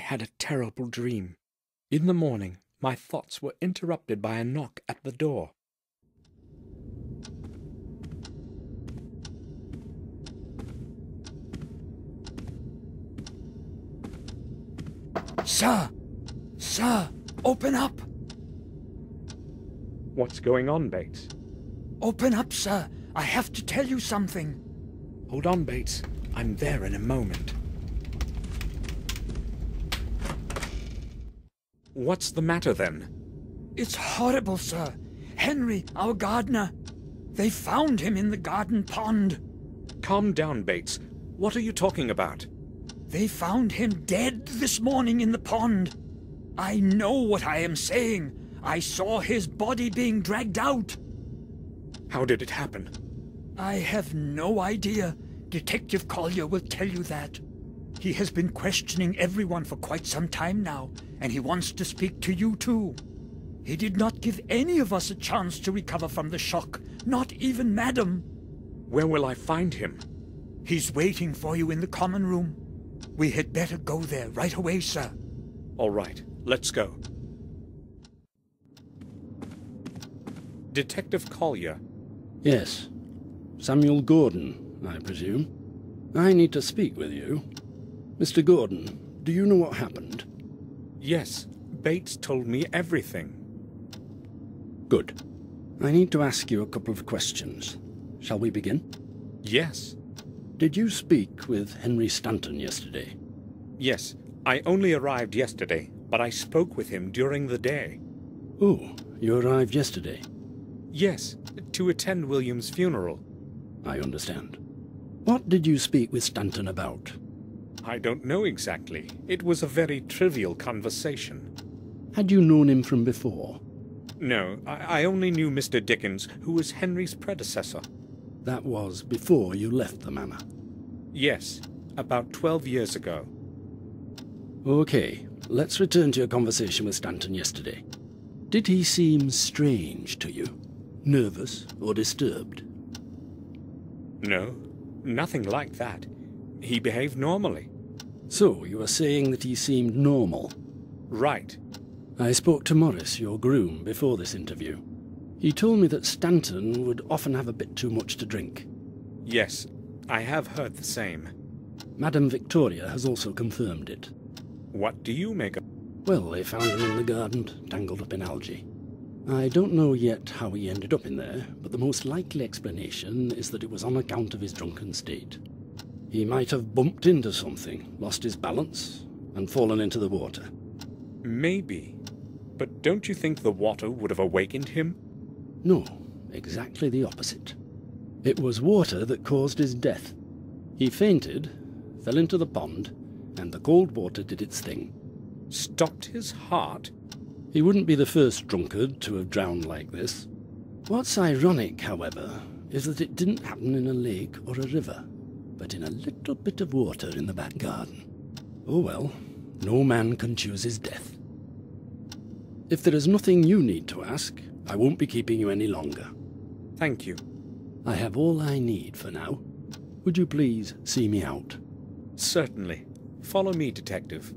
had a terrible dream. In the morning, my thoughts were interrupted by a knock at the door. Sir! Sir! Open up! What's going on, Bates? Open up, sir! I have to tell you something. Hold on, Bates. I'm there in a moment. What's the matter, then? It's horrible, sir. Henry, our gardener. They found him in the garden pond. Calm down, Bates. What are you talking about? They found him dead this morning in the pond. I know what I am saying. I saw his body being dragged out. How did it happen? I have no idea. Detective Collier will tell you that. He has been questioning everyone for quite some time now, and he wants to speak to you too. He did not give any of us a chance to recover from the shock, not even Madam. Where will I find him? He's waiting for you in the common room. We had better go there right away, sir. All right, let's go. Detective Collier. Yes. Samuel Gordon, I presume. I need to speak with you. Mr. Gordon, do you know what happened? Yes, Bates told me everything. Good. I need to ask you a couple of questions. Shall we begin? Yes. Did you speak with Henry Stanton yesterday? Yes, I only arrived yesterday, but I spoke with him during the day. Oh, you arrived yesterday? Yes, to attend William's funeral. I understand. What did you speak with Stanton about? I don't know exactly. It was a very trivial conversation. Had you known him from before? No, I only knew Mr. Dickens, who was Henry's predecessor. That was before you left the manor? Yes, about 12 years ago. Okay, let's return to your conversation with Stanton yesterday. Did he seem strange to you? Nervous or disturbed? No, nothing like that. He behaved normally. So, you are saying that he seemed normal? Right. I spoke to Morris, your groom, before this interview. He told me that Stanton would often have a bit too much to drink. Yes, I have heard the same. Madame Victoria has also confirmed it. What do you make of... Well, they found him in the garden, tangled up in algae. I don't know yet how he ended up in there, but the most likely explanation is that it was on account of his drunken state. He might have bumped into something, lost his balance, and fallen into the water. Maybe. But don't you think the water would have awakened him? No, exactly the opposite. It was water that caused his death. He fainted, fell into the pond, and the cold water did its thing. Stopped his heart? He wouldn't be the first drunkard to have drowned like this. What's ironic, however, is that it didn't happen in a lake or a river, but in a little bit of water in the back garden. Oh well, no man can choose his death. If there is nothing you need to ask, I won't be keeping you any longer. Thank you. I have all I need for now. Would you please see me out? Certainly. Follow me, Detective.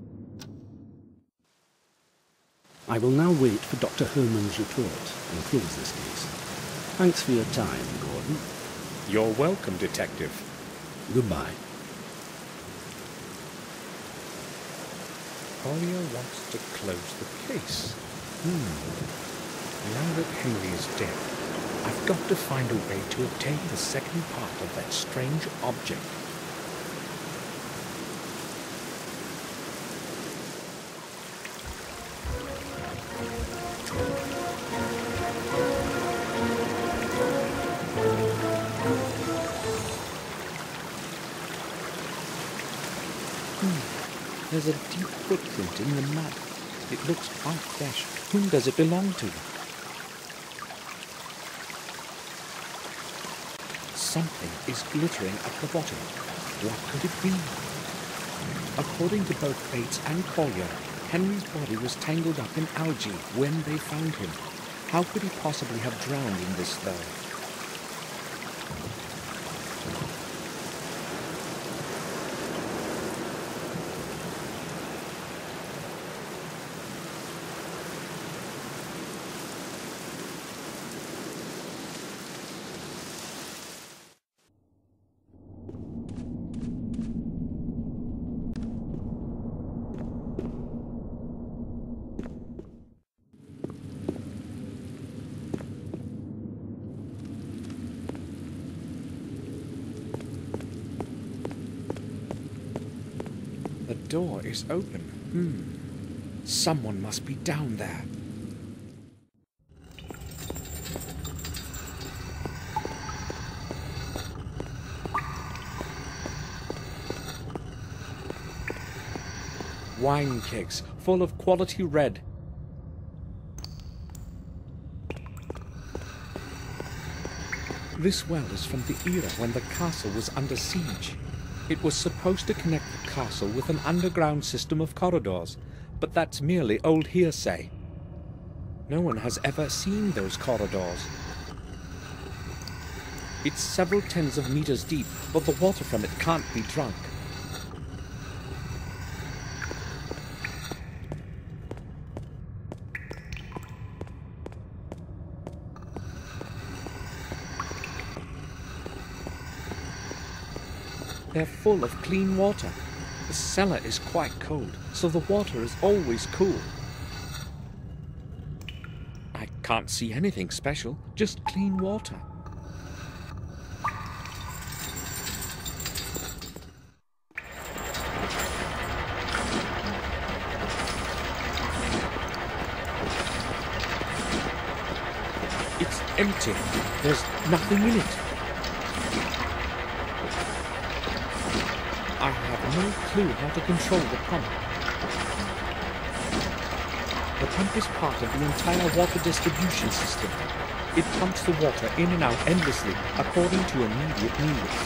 I will now wait for Dr. Herman's report and close this case. Thanks for your time, Gordon. You're welcome, Detective. Goodbye. Collier wants to close the case. Now that Henry is dead, I've got to find a way to obtain the second part of that strange object. There's a deep footprint in the mud. It looks quite fresh. Whom does it belong to? Something is glittering at the bottom. What could it be? According to both Bates and Collier, Henry's body was tangled up in algae when they found him. How could he possibly have drowned in this, though? door is open. Someone must be down there. Wine kegs full of quality red. This well is from the era when the castle was under siege. It was supposed to connect the castle with an underground system of corridors, but that's merely old hearsay. No one has ever seen those corridors. It's several tens of meters deep, but the water from it can't be drunk. They're full of clean water. The cellar is quite cold, so the water is always cool. I can't see anything special, just clean water. It's empty. There's nothing in it. I have no clue how to control the pump. The pump is part of the entire water distribution system. It pumps the water in and out endlessly according to immediate needs.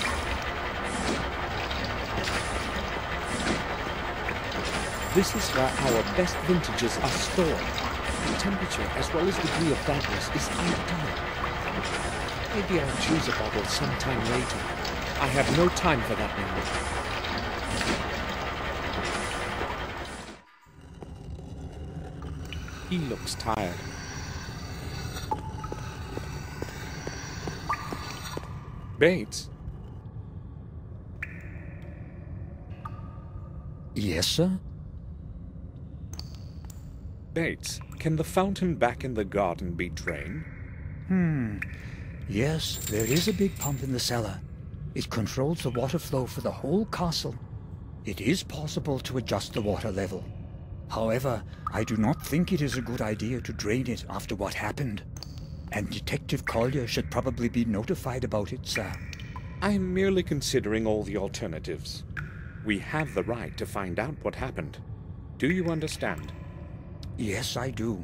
This is where our best vintages are stored. The temperature as well as degree of dampness is ideal. Maybe I'll choose a bottle sometime later. I have no time for that now. He looks tired. Bates? Yes, sir? Bates, can the fountain back in the garden be drained? Yes, there is a big pump in the cellar. It controls the water flow for the whole castle. It is possible to adjust the water level. However, I do not think it is a good idea to drain it after what happened. And Detective Collier should probably be notified about it, sir. I'm merely considering all the alternatives. We have the right to find out what happened. Do you understand? Yes, I do.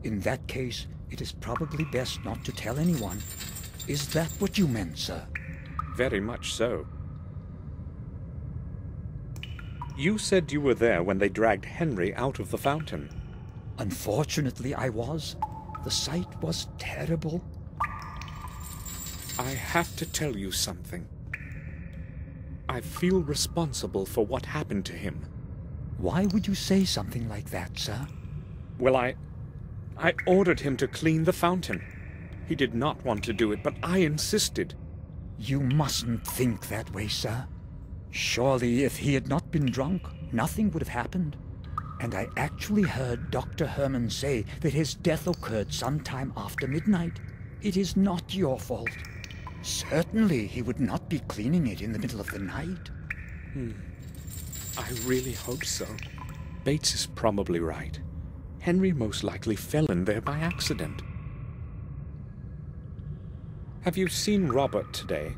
In that case, it is probably best not to tell anyone. Is that what you meant, sir? Very much so. You said you were there when they dragged Henry out of the fountain. Unfortunately, I was. The sight was terrible. I have to tell you something. I feel responsible for what happened to him. Why would you say something like that, sir? Well, I ordered him to clean the fountain. He did not want to do it, but I insisted. You mustn't think that way, sir. Surely, if he had not been drunk, nothing would have happened. And I actually heard Dr. Herman say that his death occurred sometime after midnight. It is not your fault. Certainly, he would not be cleaning it in the middle of the night. I really hope so. Bates is probably right. Henry most likely fell in there by accident. Have you seen Robert today?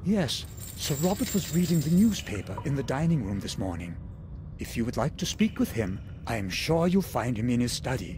Yes, Sir Robert was reading the newspaper in the dining room this morning. If you would like to speak with him, I am sure you'll find him in his study.